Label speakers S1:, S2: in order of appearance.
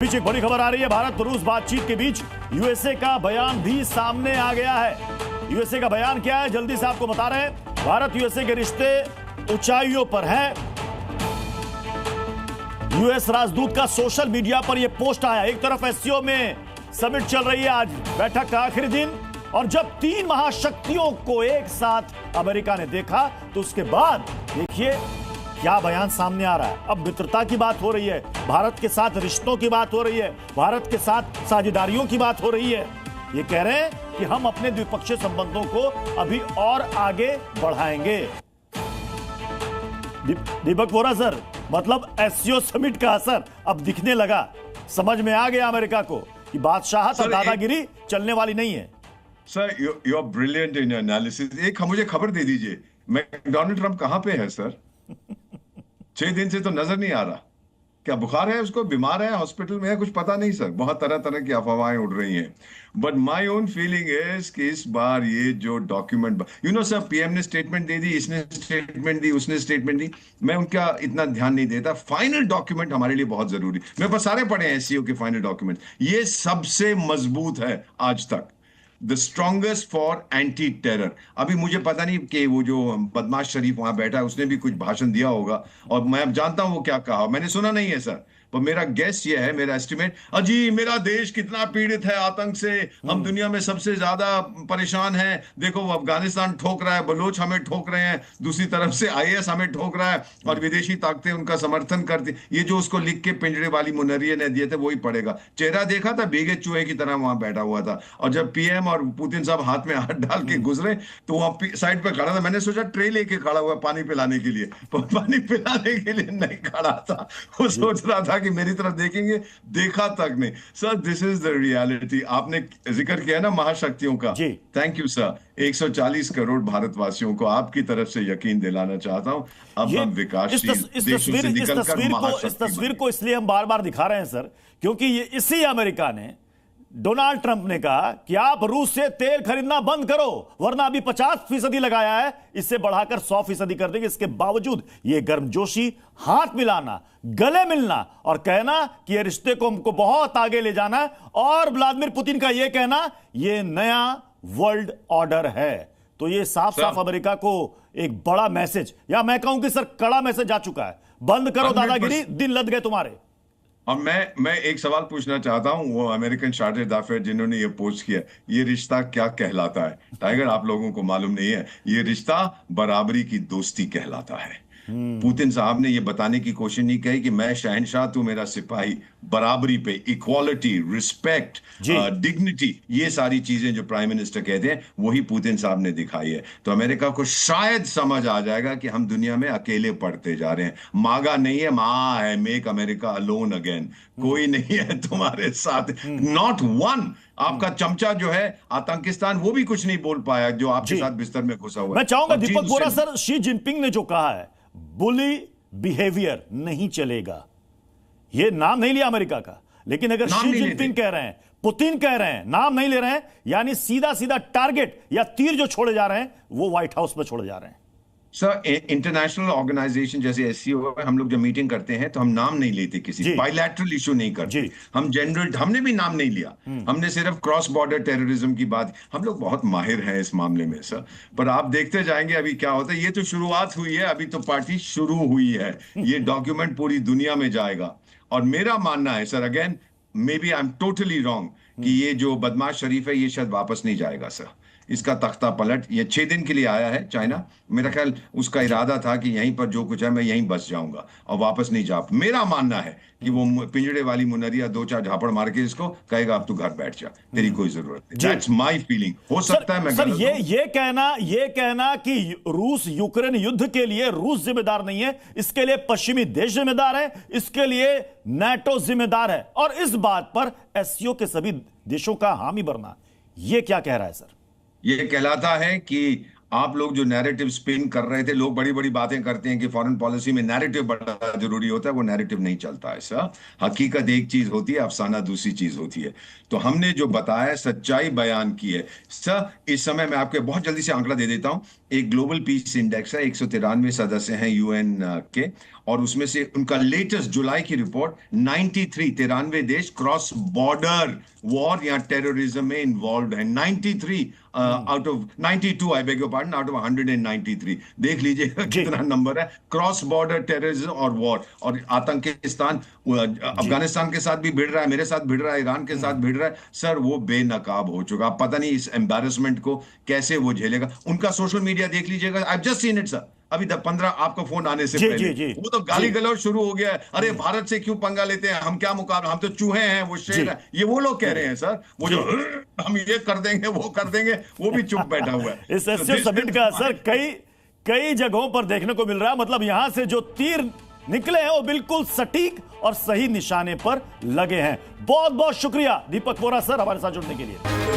S1: बीच एक बड़ी खबर आ रही है। भारत रूस बातचीत के बीच यूएसए का बयान भी सामने आ गया है। यूएसए का बयान क्या है, जल्दी से आपको बता रहे हैं। भारत यूएसए के रिश्ते ऊंचाइयों पर हैं। यूएस राजदूत का सोशल मीडिया पर यह पोस्ट आया। एक तरफ एससीओ में समिट चल रही है, आज बैठक का आखिरी दिन, और जब तीन महाशक्तियों को एक साथ अमेरिका ने देखा तो उसके बाद देखिए क्या बयान सामने आ रहा है। अब मित्रता की बात हो रही है, भारत के साथ रिश्तों की बात हो रही है, भारत के साथ साझेदारियों की बात हो रही है। ये कह रहे हैं कि हम अपने द्विपक्षीय संबंधों को अभी और आगे बढ़ाएंगे। दीपक वोरा सर, मतलब एससीओ समिट का असर अब दिखने लगा। समझ में आ गया अमेरिका को कि बादशाहत और दादागिरी चलने वाली नहीं है।
S2: Sir you are brilliant in analysis. एक मुझे खबर दे दीजिए, डोनाल्ड ट्रंप कहां पे है सर? 6 दिन से तो नजर नहीं आ रहा। क्या बुखार है उसको, बीमार है, हॉस्पिटल में है, कुछ पता नहीं सर। बहुत तरह तरह की अफवाहें उड़ रही हैं। But my own feeling is कि इस बार ये जो डॉक्यूमेंट, सर, पीएम ने स्टेटमेंट दे दी, इसने स्टेटमेंट दी, उसने स्टेटमेंट दी, मैं उनका इतना ध्यान नहीं देता। फाइनल डॉक्यूमेंट हमारे लिए बहुत जरूरी। मेरे पास सारे पढ़े हैं एससीओ के फाइनल डॉक्यूमेंट। ये सबसे मजबूत है आज तक, the strongest for anti terror. अभी मुझे पता नहीं कि वो जो बदमाश शरीफ वहां बैठा है उसने भी कुछ भाषण दिया होगा, और मैं अब जानता हूं वो क्या कहा, मैंने सुना नहीं है सर। पर मेरा गेस ये है, मेरा एस्टिमेट, अजी मेरा देश कितना पीड़ित है आतंक से, हम दुनिया में सबसे ज्यादा परेशान हैं। देखो वो अफगानिस्तान ठोक रहा है, बलोच हमें ठोक रहे हैं, दूसरी तरफ से आईएस हमें ठोक रहा है, और विदेशी ताकतें उनका समर्थन करती। ये जो उसको लिख के पिंजरे वाली मुनरिया ने दिए थे वही पड़ेगा। चेहरा देखा था, भीगे चूहे की तरह वहां बैठा हुआ था। और जब पीएम और पुतिन साहब हाथ में हाथ डाल के गुजरे तो वहां साइड पे खड़ा था। मैंने सोचा ट्रे लेके खड़ा हुआ पानी पिलाने के लिए, पर पानी पिलाने के लिए नहीं खड़ा था। वो सोच रहा था कि मेरी तरफ देखेंगे, देखा तक नहीं। Sir this is the reality. आपने जिक्र किया ना महाशक्तियों का, थैंक यू सर। 140 करोड़ भारतवासियों को आपकी तरफ से यकीन दिलाना चाहता हूं, अब हम विकासशील देशों से निकलकर महाशक्ति।
S1: इस तस्वीर को इसलिए हम बार बार दिखा रहे हैं सर, क्योंकि ये इसी अमेरिका ने, डोनाल्ड ट्रंप ने कहा कि आप रूस से तेल खरीदना बंद करो, वरना अभी 50% लगाया है, इससे बढ़ाकर 100% कर देंगे। इसके बावजूद ये गर्मजोशी, हाथ मिलाना, गले मिलना और कहना कि ये रिश्ते को हमको बहुत आगे ले जाना है, और व्लादिमीर पुतिन का ये कहना ये नया वर्ल्ड ऑर्डर है। तो ये साफ साफ अमेरिका को एक बड़ा मैसेज, या मैं कहूं कि सर कड़ा मैसेज आ चुका है। बंद करो दादागिरी, दिन लद गए तुम्हारे।
S2: और मैं एक सवाल पूछना चाहता हूं, वो अमेरिकन चार्टर्ड अफेयर जिन्होंने ये पोस्ट किया, ये रिश्ता क्या कहलाता है? टाइगर, आप लोगों को मालूम नहीं है, ये रिश्ता बराबरी की दोस्ती कहलाता है। पुतिन साहब ने ये बताने की कोशिश नहीं की कि मैं शहनशाह, तू मेरा सिपाही। बराबरी पे, इक्वालिटी, रिस्पेक्ट, डिग्निटी, ये सारी चीजें जो प्राइम मिनिस्टर कहते हैं वही पुतिन साहब ने दिखाई है। तो अमेरिका को शायद समझ आ जाएगा कि हम दुनिया में अकेले पड़ते जा रहे हैं। मागा नहीं है, मां है, मेक अमेरिका अलोन अगेन। कोई नहीं है तुम्हारे साथ, नॉट वन। आपका चमचा जो है आतंकिस्तान, वो भी कुछ नहीं बोल पाया जो आपके साथ बिस्तर में घुसा हुआ है।
S1: मैं चाहूंगा दीपक वोरा सर, शी जिनपिंग ने जो कहा है बुली बिहेवियर नहीं चलेगा, ये नाम नहीं लिया अमेरिका का, लेकिन अगर शी जिनपिंग कह रहे हैं, पुतिन कह रहे हैं, नाम नहीं ले रहे हैं, यानी सीधा सीधा टारगेट या तीर जो छोड़े जा रहे हैं वो व्हाइट हाउस में छोड़े जा रहे हैं।
S2: सर इंटरनेशनल ऑर्गेनाइजेशन जैसे एससीओ, हम लोग जब मीटिंग करते हैं तो हम नाम नहीं लेते, किसी बायलैटरल इशू नहीं करते। हम जनरल, हमने भी नाम नहीं लिया, हमने सिर्फ क्रॉस बॉर्डर टेररिज्म की बात। हम लोग बहुत माहिर हैं इस मामले में सर, पर आप देखते जाएंगे अभी क्या होता है। ये तो शुरुआत हुई है, अभी तो पार्टी शुरू हुई है। ये डॉक्यूमेंट पूरी दुनिया में जाएगा, और मेरा मानना है sir, again maybe I am totally wrong, कि ये जो बदमाश शरीफ है ये शायद वापस नहीं जाएगा सर। इसका तख्ता पलट, ये 6 दिन के लिए आया है चाइना। मेरा ख्याल उसका इरादा था कि यहीं पर जो कुछ है मैं यहीं बस जाऊंगा और वापस नहीं जा। मेरा मानना है कि वो पिंजड़े वाली मुनरिया 2-4 झापड़ मार के इसको कहेगा अब तू घर बैठ जा, तेरी कोई जरूरत नहीं। That's my feeling. हो सकता है मैं
S1: सर ये कहना कि रूस यूक्रेन युद्ध के लिए रूस जिम्मेदार नहीं है, इसके लिए पश्चिमी देश जिम्मेदार है, इसके लिए नाटो जिम्मेदार है, और इस बात पर एससीओ के सभी देशों का हामी बनना, ये क्या कह रहा है सर?
S2: ये कहलाता है कि आप लोग जो नैरेटिव स्पिन कर रहे थे, लोग बड़ी बड़ी बातें करते हैं कि फॉरेन पॉलिसी में नैरेटिव बड़ा जरूरी होता है, वो नैरेटिव नहीं चलता है सर। हकीकत एक चीज होती है, अफसाना दूसरी चीज होती है। तो हमने जो बताया, सच्चाई बयान की है सर। इस समय मैं आपको बहुत जल्दी से आंकड़ा दे देता हूं, एक ग्लोबल पीस इंडेक्स है, 193 सदस्य हैं यूएन के, और उसमें से उनका लेटेस्ट जुलाई की रिपोर्ट 93 देश क्रॉस बॉर्डर वॉर या टेररिज्म में इन्वॉल्व है। 93 out of 92, I beg your pardon, out of 193। देख लीजिएगा कितना नंबर है, क्रॉस बॉर्डर टेररिज्म और वॉर। और आतंकिस्तान अफगानिस्तान के साथ भी भिड़ रहा है, मेरे साथ भिड़ रहा है, ईरान के साथ भिड़ रहा है सर। वो बेनकाब हो चुका, पता नहीं इस एम्बैरेसमेंट को कैसे वो झेलेगा। उनका सोशल मीडिया देख लीजिएगा, I just seen it sir, अभी 15 आपका फोन आने से पहले वो तो गाली गलौज शुरू हो गया है। अरे भारत से क्यों पंगा लेते हैं, हम क्या मुकाबला, हम तो चूहे हैं, वो शेर है, ये वो लोग कह रहे हैं सर। वो जो हम ये कर देंगे वो कर देंगे, वो भी चुप बैठा हुआ है।
S1: इस एससीओ समिट का असर कई जगहों पर देखने को मिल रहा है। मतलब यहां से जो तीर निकले हैं वो बिल्कुल सटीक और सही निशाने पर लगे हैं। बहुत बहुत शुक्रिया दीपक वोरा सर हमारे साथ जुड़ने के लिए।